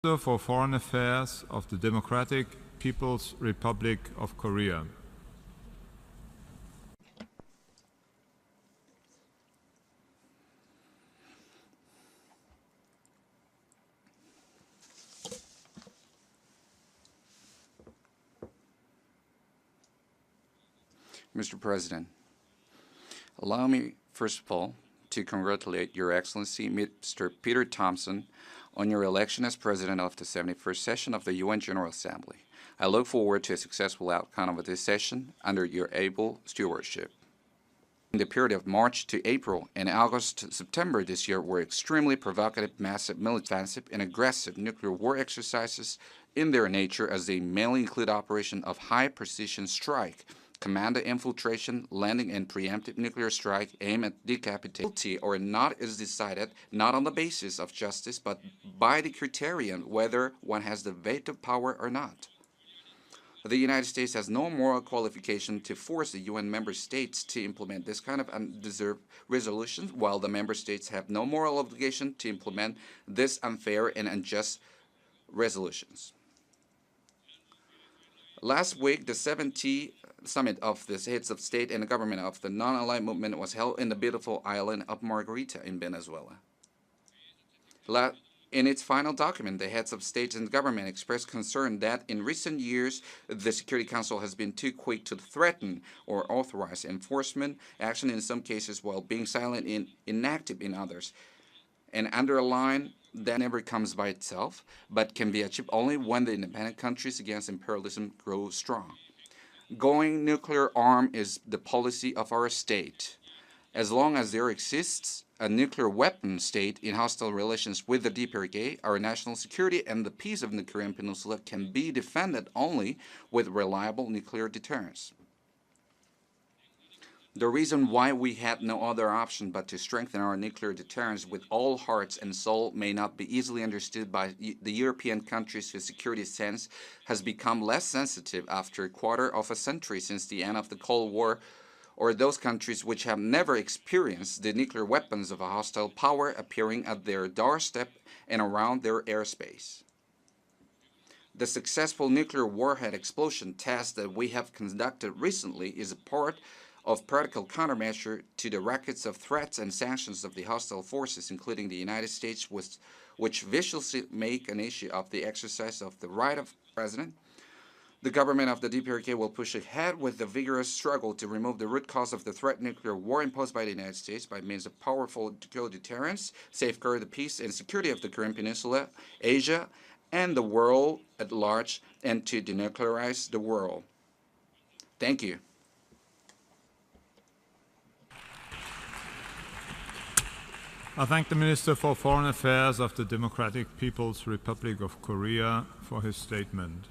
Minister for Foreign Affairs of the Democratic People's Republic of Korea. Mr. President, allow me, first of all, to congratulate Your Excellency, Mr. Peter Thompson, on your election as President of the 71st session of the UN General Assembly. I look forward to a successful outcome of this session under your able stewardship. In the period of March to April and August to September this year were extremely provocative, massive, military, and aggressive nuclear war exercises in their nature, as they mainly include operation of high-precision strike, commando infiltration, landing, and preemptive nuclear strike aimed at decapitating. Guilty or not is decided not on the basis of justice, but by the criterion whether one has the veto power or not. The United States has no moral qualification to force the UN member states to implement this kind of undeserved resolutions, while the member states have no moral obligation to implement this unfair and unjust resolutions. Last week, the 70th summit of the heads of state and government of the non-aligned movement was held in the beautiful island of Margarita in Venezuela. In its final document, the heads of state and government expressed concern that in recent years, the Security Council has been too quick to threaten or authorize enforcement action in some cases, while being silent and inactive in others, and underline that never comes by itself, but can be achieved only when the independent countries against imperialism grow strong. Going nuclear armed is the policy of our state. As long as there exists a nuclear weapon state in hostile relations with the DPRK, our national security and the peace of the Korean Peninsula can be defended only with reliable nuclear deterrence. The reason why we had no other option but to strengthen our nuclear deterrence with all hearts and soul may not be easily understood by the European countries whose security sense has become less sensitive after a quarter of a century since the end of the Cold War, or those countries which have never experienced the nuclear weapons of a hostile power appearing at their doorstep and around their airspace. The successful nuclear warhead explosion test that we have conducted recently is a part of practical countermeasure to the rackets of threats and sanctions of the hostile forces, including the United States, which viciously make an issue of the exercise of the right of the President. The government of the DPRK will push ahead with the vigorous struggle to remove the root cause of the threat nuclear war imposed by the United States by means of powerful deterrence, safeguard the peace and security of the Korean Peninsula, Asia, and the world at large, and to denuclearize the world. Thank you. I thank the Minister for Foreign Affairs of the Democratic People's Republic of Korea for his statement.